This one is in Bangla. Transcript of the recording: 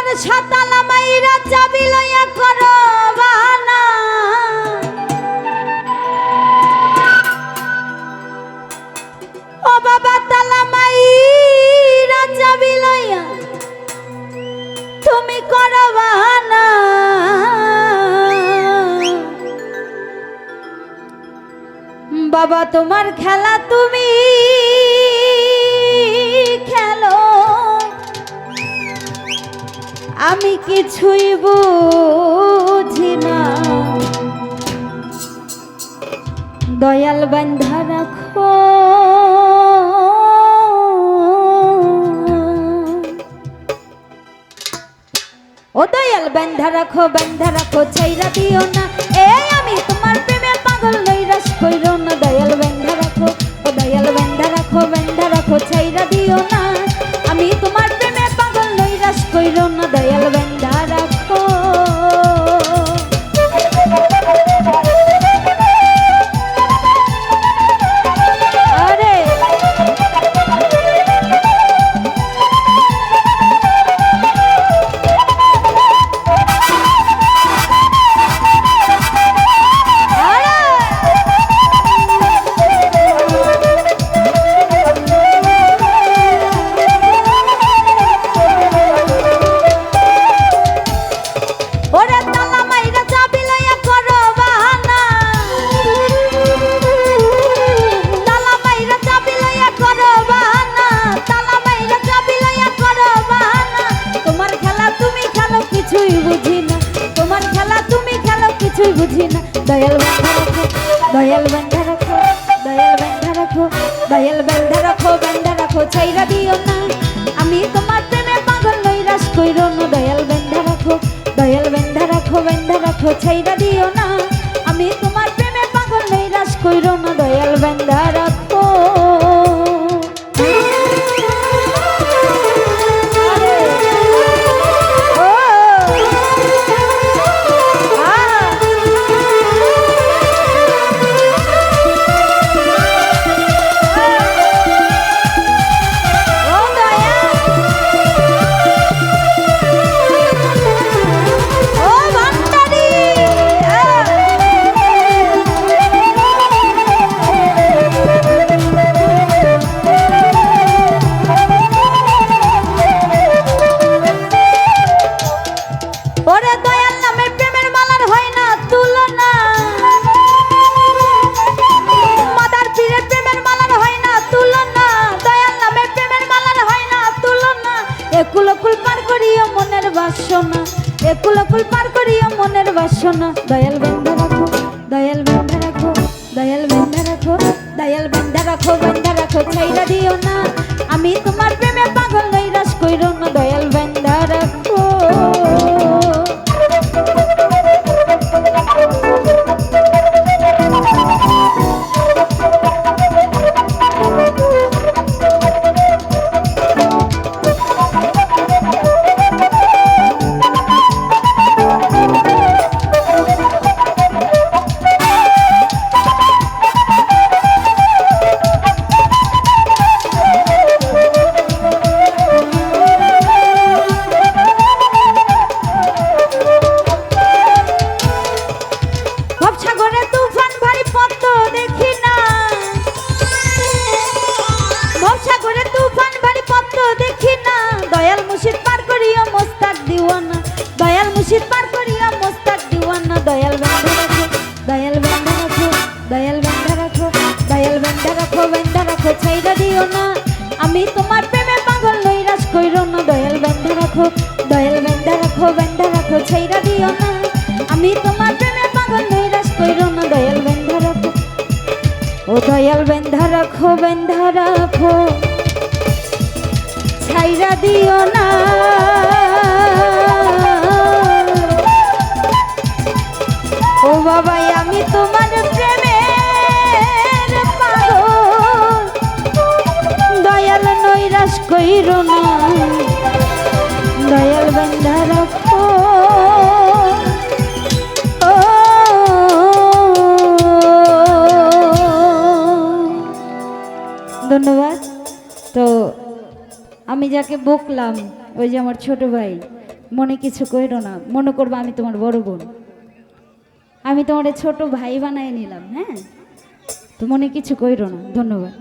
তোমার সাতালা মাইরা চাবি লইয়া করো বাহানা ও বাবা তালা মাইরা চাবি লইয়া তুমি করো বাহানা বাবা তোমার খেলা তুমি খেলো আমি কিছুই বুঝি না দয়াল বান্ধা রাখো ও দয়াল বান্ধা রাখো ছাইরা দিও না এই আমি তোমার প্রেমে পাগল নৈরাশ কইরো না দয়াল বান্ধা রাখো ও দয়াল বান্ধা রাখো ছাইরা দিও না আমি তোমার প্রেমে পাগল নৈরাশ কইরো না দয়াল বান্ধা রাখো বুঝি না দয়াল বান্ধা রাখো ছাইরা দিও না আমি তোমার প্রেমে পাগল নৈরাশ কইরো না দয়াল বান্ধা রাখো ছাইরা দিও না আমি তোমার প্রেমে পাগল নৈরাশ কইরো না দয়াল বান্ধা রাখো একুলকুল পার করিও মনের বাসনা দয়াল বান্ধা রাখো ছাইরা দিও না আমি তোমার প্রেমে পাগল নৈরাশ কইরো না দয়াল বান্ধা রাখো ছাইরা দিও না আমি তোমার প্রেমে পাগল নৈরাশ কইরো না দয়াল বান্ধা রাখো ছাইরা দিও না আমি তোমার প্রেমে পাগল নৈরাশ কইরো না দয়াল বান্ধা রাখো ও দয়াল বান্ধা রাখো ছাইরা দিও না ও বাবা আমি তোমার প্রেমে দয়াল নৈরাশ কইরো না দয়াল বান্ধা রাখো ধন্যবাদ। তো আমি যাকে বকলাম ওই যে আমার ছোট ভাই, মনে কিছু কইরো না, মনে করবো আমি তোমার বড় বোন, আমি তোমার ছোট ভাই বানায় নিলাম, হ্যাঁ, তো মনে কিছু কইরো না। ধন্যবাদ।